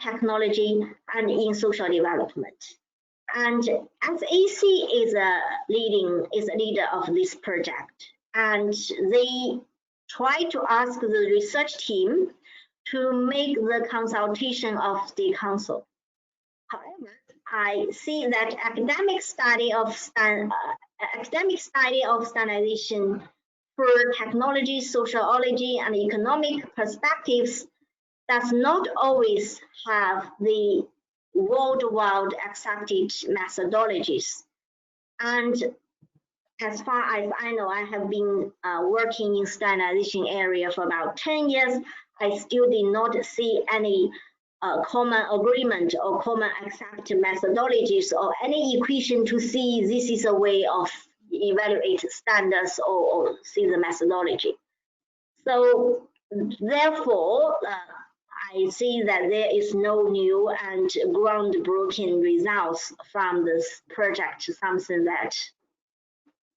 technology, and in social development. And SAC is a leader of this project, and they try to ask the research team to make the consultation of State Council. However, I see that academic study of standardization for technology, sociology, and economic perspectives does not always have the worldwide accepted methodologies. And as far as I know, I have been working in standardization area for about 10 years. I still did not see any common agreement or common accepted methodologies or any equation to see this is a way of evaluate standards or see the methodology. So therefore, I see that there is no new and groundbreaking results from this project, something that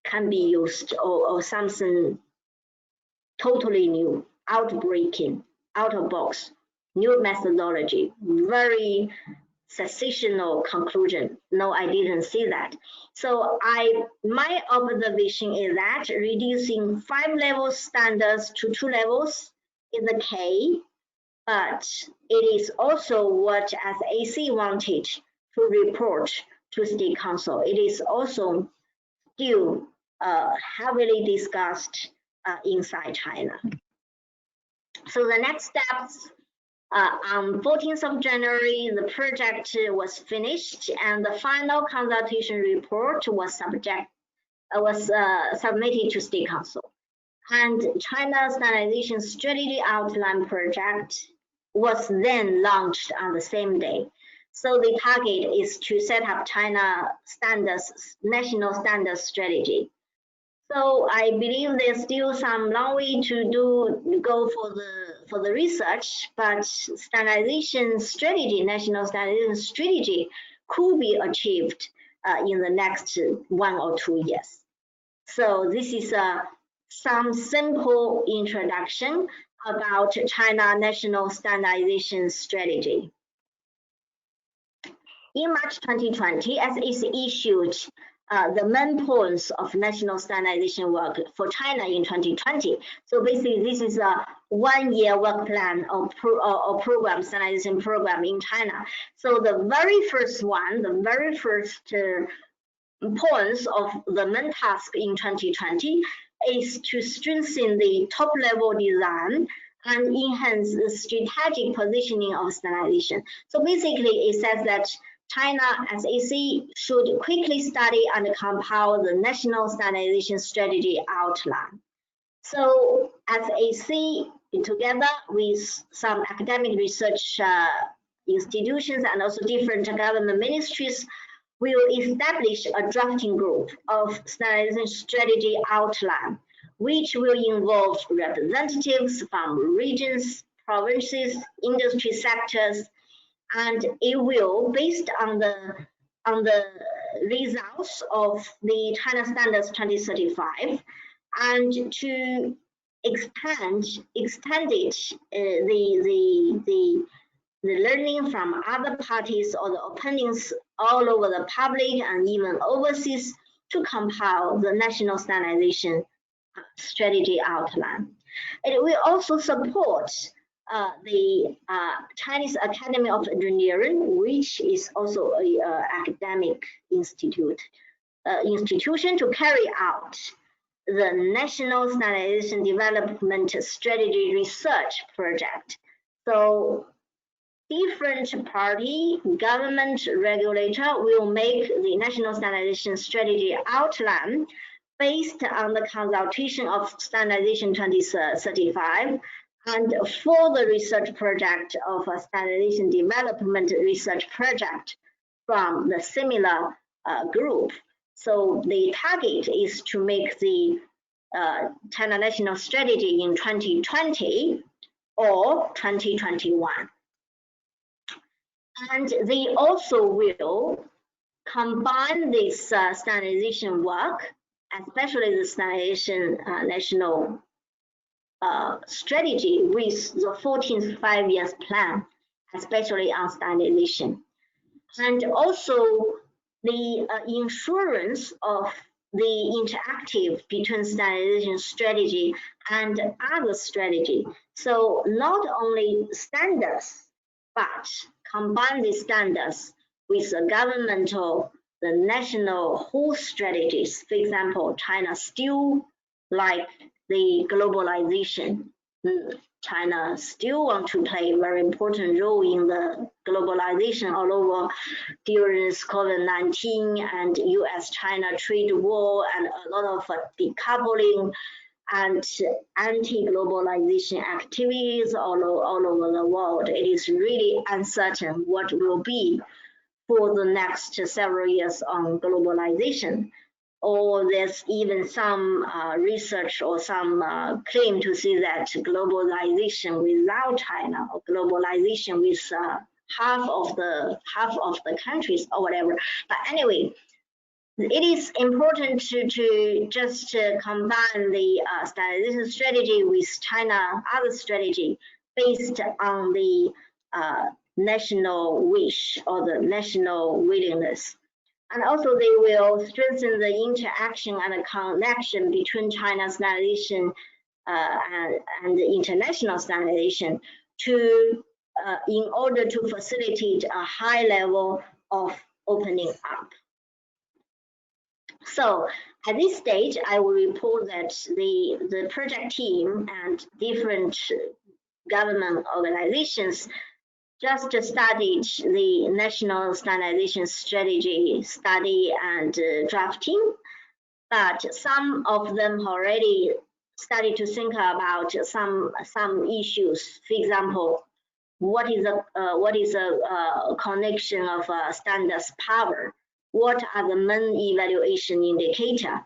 can be used or something totally new, outbreaking, out of box, new methodology, very sensational conclusion. No, I didn't see that. So my observation is that reducing 5-level standards to 2 levels is okay, but it is also what SAC wanted to report to State Council. It is also still heavily discussed inside China. So the next steps, on 14th of January, the project was finished and the final consultation report was submitted to State Council. And China Standardization Strategy Outline project was then launched on the same day. So the target is to set up China national standards strategy. So I believe there's still some long way to go for the research, but standardization strategy, national standardization strategy could be achieved in the next 1 or 2 years. So this is some simple introduction about China National Standardization Strategy. In March 2020, SAC issued the main points of national standardization work for China in 2020. So basically, this is a 1-year work plan or program, standardization program in China. So the very first one, the very first points of the main task in 2020 is to strengthen the top-level design and enhance the strategic positioning of standardization. So basically, it says that China SAC should quickly study and compile the national standardization strategy outline. So SAC, together with some academic research institutions and also different government ministries, will establish a drafting group of standardization strategy outline, which will involve representatives from regions, provinces, industry sectors, and it will, based on the results of the China Standards 2035, and to extend it, the learning from other parties or the opinions all over the public and even overseas to compile the national standardization strategy outline. It will also support the Chinese Academy of Engineering, which is also an academic institution to carry out the National Standardization Development Strategy Research Project. So different party, government, regulator will make the National Standardization Strategy outline based on the consultation of Standardization 2035 and for the research project of a standardization development research project from the similar group. So the target is to make the China National Strategy in 2020 or 2021. And they also will combine this standardization work, especially the standardization national strategy, with the 14th 5-year plan especially on standardization. And also the insurance of the interactive between standardization strategy and other strategy. So not only standards, but combine the standards with the governmental, the national whole strategies. For example, China still like the globalization. China still want to play a very important role in the globalization all over during this COVID-19 and US-China trade war and a lot of decoupling and anti-globalization activities all over the world. It is really uncertain what will be for the next several years on globalization. Or there's even some research or some claim to say that globalization without China or globalization with half of the countries or whatever. But anyway, it is important to just combine the standardization strategy with China other strategy based on the national wish or the national willingness. And also they will strengthen the interaction and the connection between China's standardization and the international standardization to in order to facilitate a high level of opening up. So at this stage, I will report that the project team and different government organizations just studied the national standardization strategy study and drafting, but some of them already started to think about some issues. For example, what is a connection of standards power? What are the main evaluation indicator?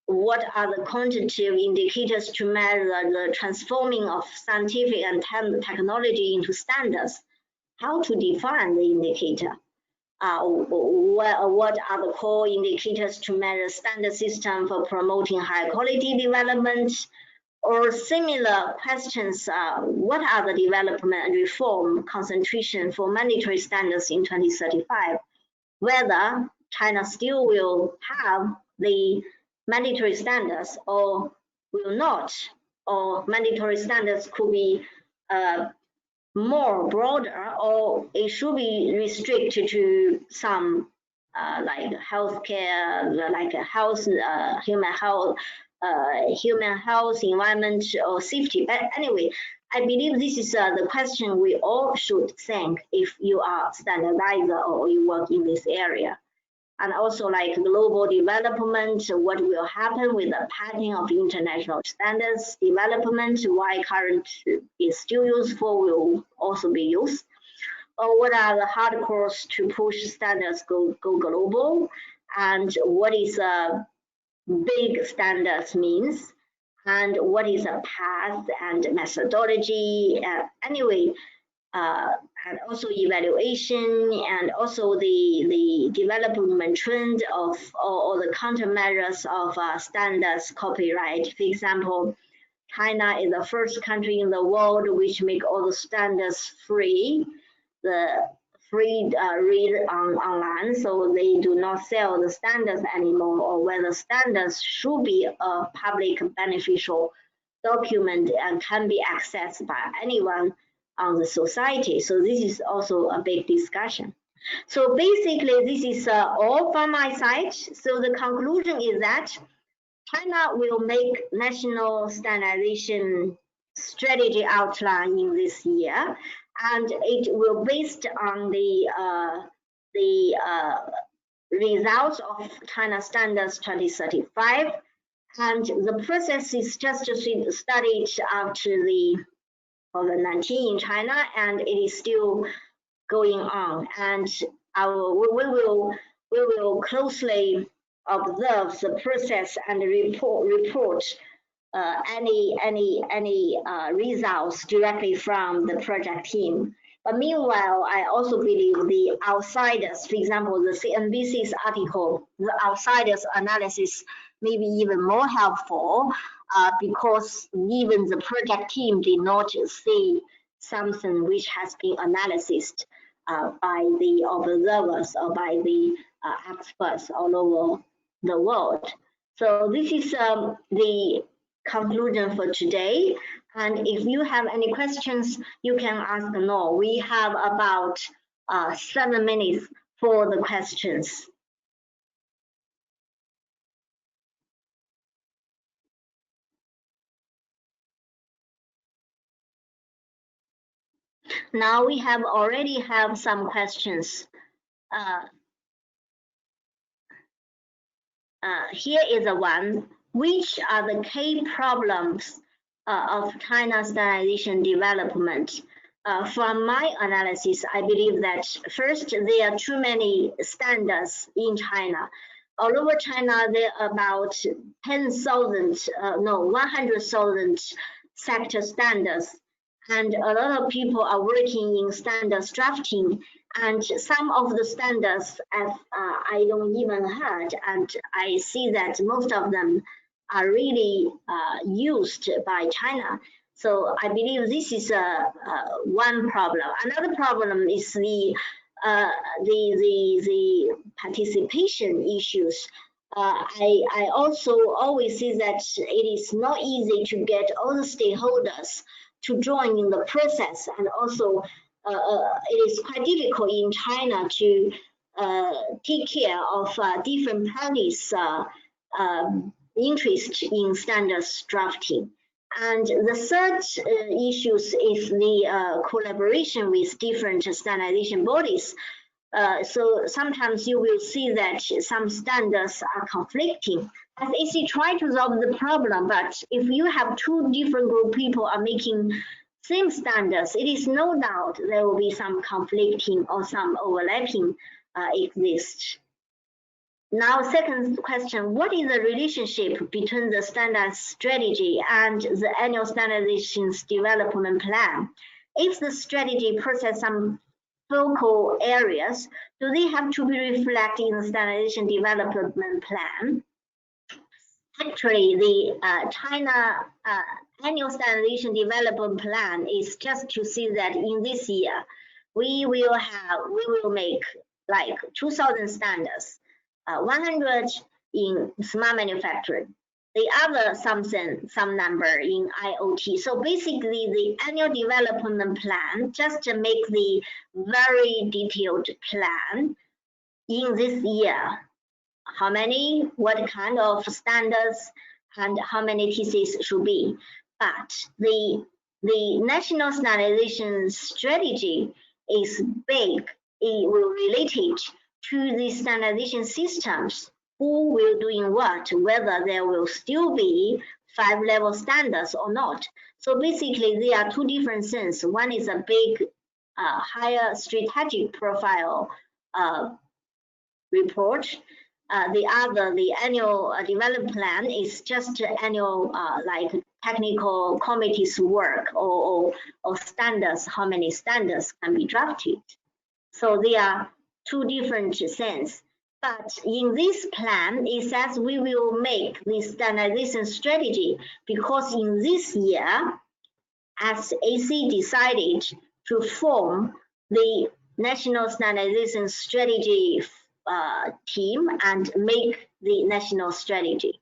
What are the quantitative indicators to measure the transforming of scientific and technology into standards? How to define the indicator? What are the core indicators to measure standard system for promoting high quality development? Or similar questions, what are the development and reform concentration for mandatory standards in 2035? Whether China still will have the mandatory standards or will not, or mandatory standards could be more broader, or it should be restricted to some like healthcare, like health, human health, environment, or safety. But anyway, I believe this is the question we all should think if you are standardizer or you work in this area. And also like global development, what will happen with the pattern of international standards development, why current is still useful will also be used. Or what are the hard course to push standards go global, and what is a big standards means, and what is a path and methodology. Anyway, and also evaluation, and also the development trend of or the countermeasures of standards copyright. For example, China is the first country in the world which make all the standards free, the free read online, so they do not sell the standards anymore, or whether standards should be a public beneficial document and can be accessed by anyone on the society. So this is also a big discussion. So basically, this is all from my side. So the conclusion is that China will make national standardization strategy outline in this year, and it will based on the results of China Standards 2035, and the process is just studied after the COVID-19 in China, and it is still going on. And we will closely observe the process and report any results directly from the project team. But meanwhile, I also believe the outsiders, for example, the CNBC's article, the outsiders analysis may be even more helpful because even the project team did not see something which has been analyzed by the observers or by the experts all over the world. So this is the conclusion for today. And if you have any questions, you can ask No. We have about 7 minutes for the questions. Now we already have some questions. Here is a one. Which are the key problems of China's standardization development? From my analysis, I believe that first, there are too many standards in China. All over China, there are about 100,000 sector standards. And a lot of people are working in standards drafting, and some of the standards I don't even heard, and I see that most of them are really used by China. So I believe this is one problem. Another problem is the participation issues. I also always see that it is not easy to get all the stakeholders to join in the process, and also it is quite difficult in China to take care of different parties' interest in standards drafting. And the third issue is the collaboration with different standardization bodies. So sometimes you will see that some standards are conflicting. SAC try to solve the problem, but if you have two different group of people are making same standards, it is no doubt there will be some conflicting or some overlapping exist. Now, second question, what is the relationship between the standard strategy and the annual standardization's development plan? If the strategy process some focal areas, do they have to be reflected in the standardization development plan? Actually, the China annual standardization development plan is just to see that in this year, we will make like 2,000 standards, 100 in smart manufacturing, the other some number in IoT. So basically, the annual development plan just to make the very detailed plan in this year. How many, what kind of standards, and how many TCs should be. But the national standardization strategy is big. It will relate it to the standardization systems. Who will doing what, whether there will still be 5-level standards or not. So basically, there are two different things. One is a big, higher strategic profile report. The other, the annual development plan, is just annual like technical committees work or standards, how many standards can be drafted. So there are two different things. But in this plan, it says we will make the standardization strategy because in this year, as AC decided to form the national standardization strategy team and make the national strategy.